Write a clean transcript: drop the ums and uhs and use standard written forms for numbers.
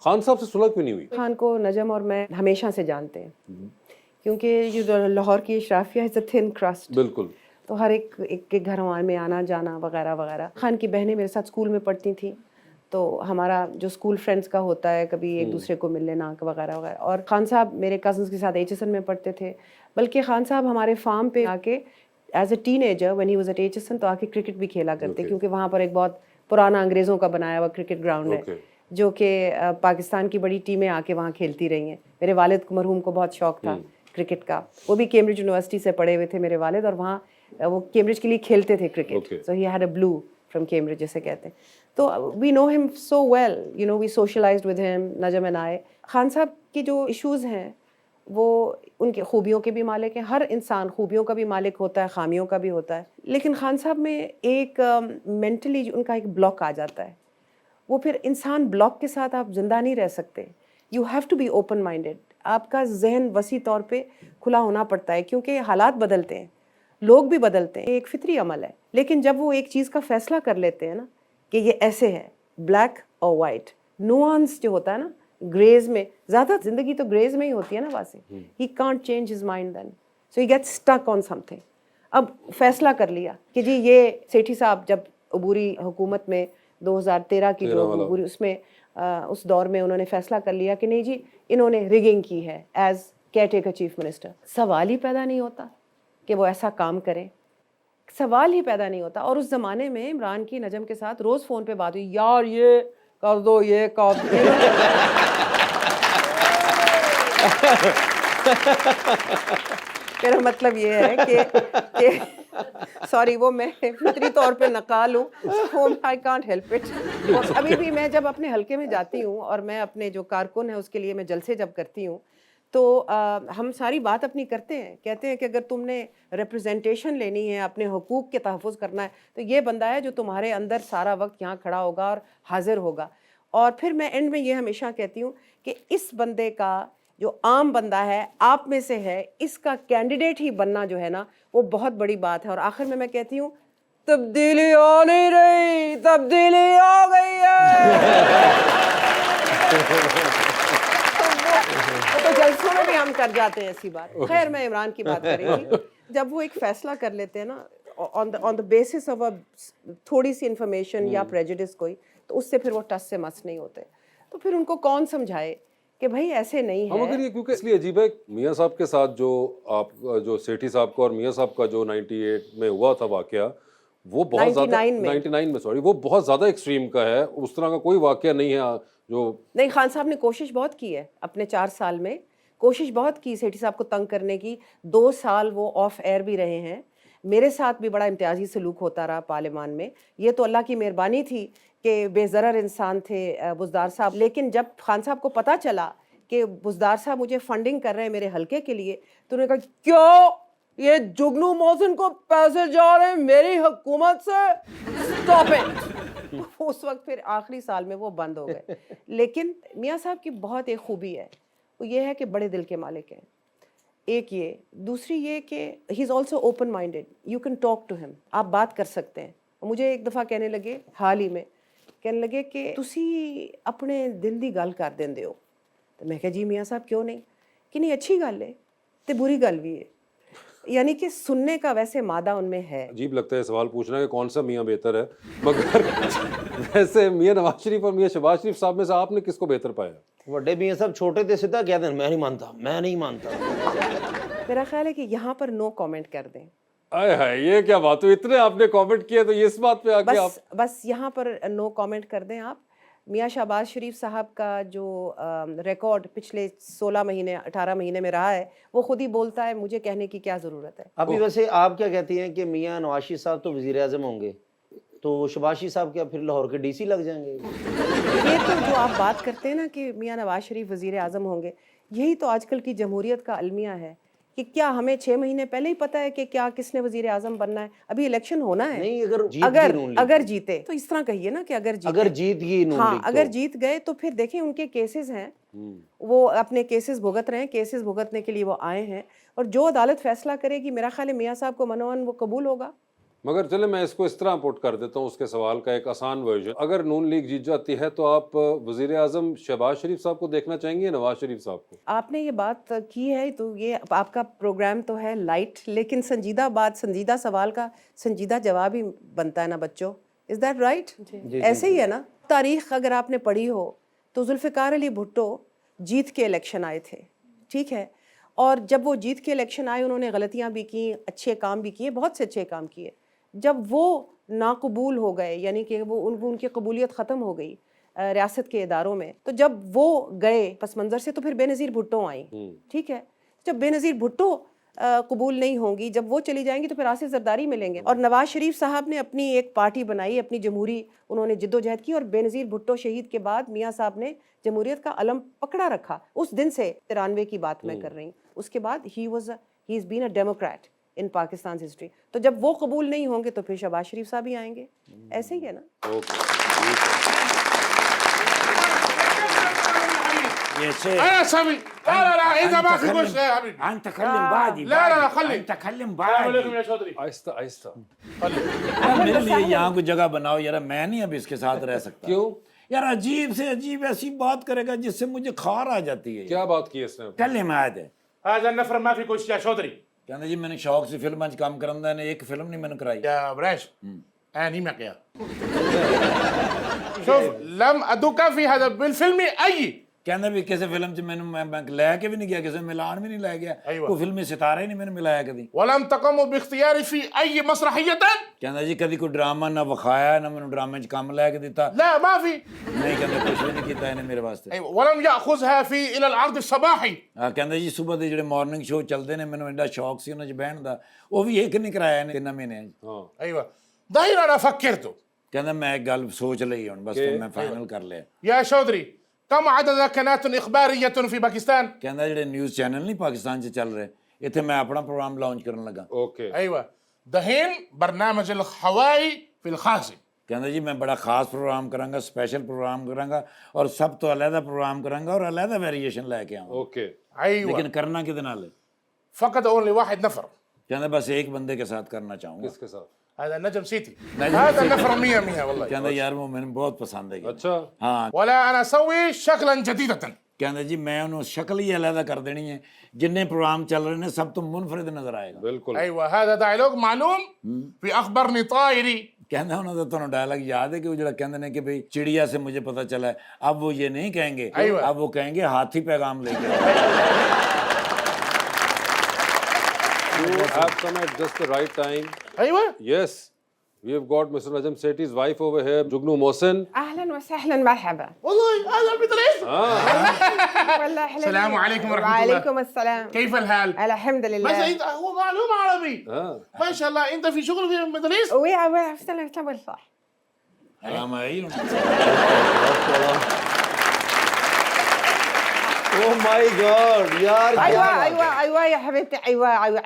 خان صاحب سے صلح کیوں نہیں ہوئی؟ خان کو نجم اور میں ہمیشہ سے جانتے ہیں، کیونکہ یہ جو لاہور کی اشرافیہ ہے تھن کرسٹ، بالکل. تو ہر ایک کے گھر میں آنا جانا وغیرہ وغیرہ. خان کی بہنیں میرے ساتھ اسکول میں پڑھتی تھیں، تو ہمارا جو اسکول فرینڈس کا ہوتا ہے کبھی ایک دوسرے کو مل لینا وغیرہ وغیرہ. اور خان صاحب میرے کزنس کے ساتھ HSN میں پڑھتے تھے، بلکہ خان صاحب ہمارے فارم پہ آ کے as a teenager when he was at HSN تو آ کے کرکٹ بھی کھیلا کرتے، کیونکہ وہاں پر ایک بہت پرانا انگریزوں کا بنایا ہوا کرکٹ گراؤنڈ ہے جو کہ پاکستان کی بڑی ٹیمیں آ کے وہاں کھیلتی رہی ہیں. میرے والد مرحوم کو بہت شوق تھا کرکٹ کا، وہ بھی کیمبرج یونیورسٹی سے پڑھے ہوئے تھے میرے والد، اور وہاں وہ کیمبرج کے لیے کھیلتے تھے cricket. So he had a blue from Cambridge جسے کہتے ہیں. تو we know him so well, you know we socialized with him, Najam and I. Khan صاحب کی جو ایشوز ہیں وہ ان کے خوبیوں کے بھی مالک ہیں. ہر انسان خوبیوں کا بھی مالک ہوتا ہے، خامیوں کا بھی ہوتا ہے. لیکن خان صاحب میں ایک مینٹلی ان کا ایک بلاک آ جاتا ہے. وہ پھر انسان بلاک کے ساتھ آپ زندہ نہیں رہ سکتے. You have to be open minded. آپ کا ذہن وسیع طور پہ کھلا ہونا پڑتا ہے، کیونکہ حالات بدلتے ہیں، لوگ بھی بدلتے ہیں، ایک فطری عمل ہے. لیکن جب وہ ایک چیز کا فیصلہ کر لیتے ہیں نا کہ یہ ایسے ہے، بلیک اور وائٹ، نوانس جو ہوتا ہے نا، گریز میں، زیادہ زندگی تو گریز میں ہی ہوتی ہے نا واسے. He can't change his mind then, so he get stuck on something. اب فیصلہ کر لیا کہ جی یہ سیٹھی صاحب جب عبوری حکومت میں 2013 کی جو عبوری اس میں اس دور میں انہوں نے فیصلہ کر لیا کہ نہیں جی انہوں نے ریگنگ کی ہے as care taker chief minister. سوال ہی پیدا نہیں ہوتا کہ وہ ایسا کام کریں، سوال ہی پیدا نہیں ہوتا. اور اس زمانے میں عمران کی نجم کے ساتھ روز فون پہ بات ہوئی، یار یہ کر دو، یہ کر دو. میرا مطلب یہ ہے کہ سوری وہ میں فطری طور پہ نقال ہوں، آئی کانٹ ہیلپ اٹ. ابھی بھی میں جب اپنے حلقے میں جاتی ہوں اور میں اپنے جو کارکن ہیں اس کے لیے میں جلسے جب کرتی ہوں تو ہم ساری بات اپنی کرتے ہیں، کہتے ہیں کہ اگر تم نے ریپرزنٹیشن لینی ہے، اپنے حقوق کے تحفظ کرنا ہے، تو یہ بندہ ہے جو تمہارے اندر سارا وقت یہاں کھڑا ہوگا اور حاضر ہوگا. اور پھر میں اینڈ میں یہ ہمیشہ کہتی ہوں کہ اس بندے کا جو عام بندہ ہے آپ میں سے ہے، اس کا کینڈیڈیٹ ہی بننا جو ہے نا وہ بہت بڑی بات ہے. اور آخر میں کہتی ہوں تبدیلی آ نہیں رہی، تبدیلی آ گئی ہے. تو جلسوں میں بھی ہم کر جاتے ہیں ایسی بات. خیر میں عمران کی بات کر رہی تھی. جب وہ ایک فیصلہ کر لیتے ہیں نا آن دا بیسس آف تھوڑی سی انفارمیشن یا پریجوڈس کوئی، تو اس سے پھر وہ ٹس سے مس نہیں ہوتے. تو پھر ان کو کون سمجھائے کہ بھائی ایسے نہیں ہے. مگر یہ کیونکہ اس لیے عجیب ہے میاں صاحب کے ساتھ جو آپ جو سیٹھی صاحب کا اور میاں صاحب کا جو 98 میں ہوا تھا واقعہ، وہ بہت زیادہ 99 میں سوری وہ بہت زیادہ ایکسٹریم کا ہے. اس طرح کا کوئی واقعہ نہیں ہے جو نہیں. خان صاحب نے کوشش بہت کی ہے اپنے 4 سال میں، کوشش بہت کی سیٹھی صاحب کو تنگ کرنے کی. 2 سال وہ آف ایئر بھی رہے ہیں. میرے ساتھ بھی بڑا امتیازی سلوک ہوتا رہا پارلیمان میں. یہ تو اللہ کی مہربانی تھی کہ بے ضرر انسان تھے بزدار صاحب. لیکن جب خان صاحب کو پتہ چلا کہ بزدار صاحب مجھے فنڈنگ کر رہے ہیں میرے حلقے کے لیے، تو انہوں نے کہا کیوں یہ جگنو محسن کو پیسے جا رہے ہیں میری حکومت سے، اسٹاپ اٹ. اس وقت پھر آخری سال میں وہ بند ہو گئے. لیکن میاں صاحب کی بہت ایک خوبی ہے، وہ یہ ہے کہ بڑے دل کے مالک ہیں. ایک یہ، دوسری یہ کہ he is also open minded. You can talk to him, آپ بات کر سکتے ہیں. مجھے ایک دفعہ کہنے لگے حال ہی میں، کہنے لگے کہ تسی اپنے دل دی گل کر دیندے ہو. تو میں کہا جی میاں صاحب کیوں نہیں؟ کہ نہیں اچھی گل ہے تے بری گل بھی ہے. یعنی کہ سننے کا ویسے مادہ ان میں ہے. عجیب لگتا ہے سوال پوچھنا کہ کون سا میاں بہتر ہے، مگر ویسے میاں نواز شریف اور میاں شہباز شریف صاحب میں سے آپ نے کس کو بہتر پایا؟ بڑے میاں صاحب چھوٹے تھے سیدھا کہتے ہیں میں نہیں مانتا، میں نہیں مانتا. میرا خیال ہے کہ یہاں پر نو کامنٹ کر دیں. آئے ہائے یہ کیا بات ہوئی، اتنے آپ نے کامنٹ کیے تو یہ اس بات پہ آ کے آپ بس یہاں پر نو کامنٹ کر دیں آپ. میاں شہباز شریف صاحب کا جو ریکارڈ پچھلے 16 مہینے 18 مہینے میں رہا ہے وہ خود ہی بولتا ہے، مجھے کہنے کی کیا ضرورت ہے. ابھی ویسے آپ کیا کہتی ہیں کہ میاں نواز شریف صاحب تو وزیر اعظم ہوں گے، تو شہباز شریف صاحب کیا پھر لاہور کے DC لگ جائیں گے؟ یہ تو جو آپ بات کرتے ہیں نا کہ میاں نواز شریف وزیر اعظم ہوں گے، یہی تو آج کل کی جمہوریت کا المیہ ہے کہ کیا ہمیں 6 مہینے پہلے ہی پتہ ہے کہ کیا کس نے وزیر اعظم بننا ہے. ابھی الیکشن ہونا ہے. نہیں اگر جیتے تو اس طرح کہیے نا کہ اگر جیت گئی نون ہاں لیگ، اگر جیت گئے تو پھر دیکھیں ان کے کیسز ہیں، وہ اپنے کیسز بھگت رہے ہیں، کیسز بھگتنے کے لیے وہ آئے ہیں. اور جو عدالت فیصلہ کرے گی میرا خیال ہے میاں صاحب کو منوان وہ قبول ہوگا. مگر چلے میں اس کو اس طرح پٹ کر دیتا ہوں اس کے سوال کا ایک آسان ورژن. اگر نون لیگ جیت جاتی ہے تو آپ وزیر اعظم شہباز شریف صاحب کو دیکھنا چاہیں گے یا نواز شریف صاحب کو؟ آپ نے یہ بات کی ہے تو یہ آپ کا پروگرام تو ہے لائٹ، لیکن سنجیدہ بات، سنجیدہ سوال کا سنجیدہ جواب ہی بنتا ہے نا بچوں. Is that right? ایسے ہی ہے نا. تاریخ اگر آپ نے پڑھی ہو تو ذوالفقار علی بھٹو جیت کے الیکشن آئے تھے، ٹھیک ہے، اور جب وہ جیت کے الیکشن آئے انہوں نے غلطیاں بھی کیں، اچھے کام بھی کیے، بہت سے اچھے کام کیے. جب وہ ناقبول ہو گئے، یعنی کہ وہ ان کی قبولیت ختم ہو گئی ریاست کے اداروں میں، تو جب وہ گئے پس منظر سے تو پھر بے نظیر بھٹو آئیں، ٹھیک ہے. جب بے نظیر بھٹو قبول نہیں ہوں گی، جب وہ چلی جائیں گی تو پھر آصف زرداری ملیں گے. اور نواز شریف صاحب نے اپنی ایک پارٹی بنائی، اپنی جمہوری انہوں نے جد و جہد کی، اور بے نظیر بھٹو شہید کے بعد میاں صاحب نے جمہوریت کا علم پکڑا رکھا. اس دن سے 93 کی بات میں کر رہی ہوں. اس کے بعد ہی از بین اے ڈیموکریٹ ان پاکستان ہسٹری. تو جب وہ قبول نہیں ہوں گے تو پھر شہباز شریف صاحب ہی آئیں گے. ایسے ہی ہے نا. انا سامي. لا لا اذا ما في مشكله يا حبيبي انت تكلم بعدي. لا خلي انت تكلم السلام عليكم بعدي. يا چودھری. آہستہ آہستہ. میرے لیے یہاں کوئی جگہ بناؤ یار، میں نہیں اب اس کے ساتھ رہ سکتا. کیوں؟ یار عجیب سے عجیب ایسی بات کرے گا جس سے مجھے خار آ جاتی ہے. کیا بات کی اس نے؟ کلم عاد ہے. هذا النفر ما في كل شيء يا چودھری. کہنا جی میں نے شوق سے فلم کام کرندا نے ایک فلم نہیں میں نے کرائی. يا بريش انا نہیں مقيا. شوف لم ادوك في هذا بالفيلم اي. کہنا بھی کسی فلم سے میں لے کے بھی نہیں گیا، کسی ملان بھی نہیں لے گیا، کوئی فلمی ستارے نہیں میں نے ملایا کبھی. ولم تقوموا باختياري في اي مسرحيه. کہنا جی کبھی کوئی ڈرامہ نہ وکھایا نہ میں نے ڈرامے 'چ کام لے کے دیتا. لا ما في. نہیں کہنا کچھ بھی نہیں کیتا انہیں میرے واسطے. ولم ياخذها في الى العرض الصباحي. کہنا جی صبح دے جڑے مارننگ شو چلتے ہیں مینوں ایڈا شوق سی انہاں 'چ بہن دا، وہ بھی ایک نہیں کرایا نے 3 مہینے. ہاں ايوه ظاهر انا فكرت. کہنا میں ایک گل سوچ لئی ہن بس میں فائنل کر لیا. يا چودھری كم عدد قنوات اخباريه في باكستان. کہنا جڑے نیوز چینل نہیں پاکستان 'ਚ ਚੱਲ ਰਹੇ ਇੱਥੇ ਮੈਂ ਆਪਣਾ ਪ੍ਰੋਗਰਾਮ ਲਾਂਚ ਕਰਨ ਲੱਗਾ. اوکے. ايوه دحين برنامج الخواي في الخازن. کہنا جی میں بڑا خاص پروگرام کراں گا، اسپیشل پروگرام کراں گا اور سب تو علیحدہ پروگرام کراں گا اور علیحدہ ویریشن لے کے آؤں گا. اوکے. ايوه لیکن کرنا کدے نال ہے؟ فقط اونلی واحد نفر. کہنا بس ایک بندے کے ساتھ کرنا چاہوں گا. کس کے ساتھ؟ هذا نجم سيتي. هذا النفر 100 والله. کہنا یار وہ میں نے بہت پسند ہے. اچھا. ہاں. ولا انا اسوي شكلا جديدا. کہنا جی میں انہوں شکل ہی علیحدہ کر دینی ہے، جننے پروگرام چل رہے ہیں سب تو منفرد نظر آئے گا. بالکل. ايوه هذا دايلوج معلوم في اخبرني طائري. کہنا انہوں نے تو ڈائلاگ یاد ہے کہ وہ جڑا کہندے نے کہ بھئی چڑیا سے مجھے پتہ چلا ہے. اب وہ یہ نہیں کہیں گے، اب وہ کہیں گے ہاتھی پیغام لے کے. You have come at just the right time. ايوه Yes. We have got Mr. Najam Sethi's wife over here, Jugnu Mohsin. اهلا وسهلا مرحبا. والله هذا المدرس. والله اهلا. السلام عليكم ورحمة الله. وعليكم السلام. كيف الحال؟ الحمد بس لله. انت هو معلوم عربي. ما شاء الله انت في شغل في المدرس. وي افتل تبل صح. حرام آئی. Oh my God, یار ايوه ايوه ايوه يا حبيبتي، ايوه ايوه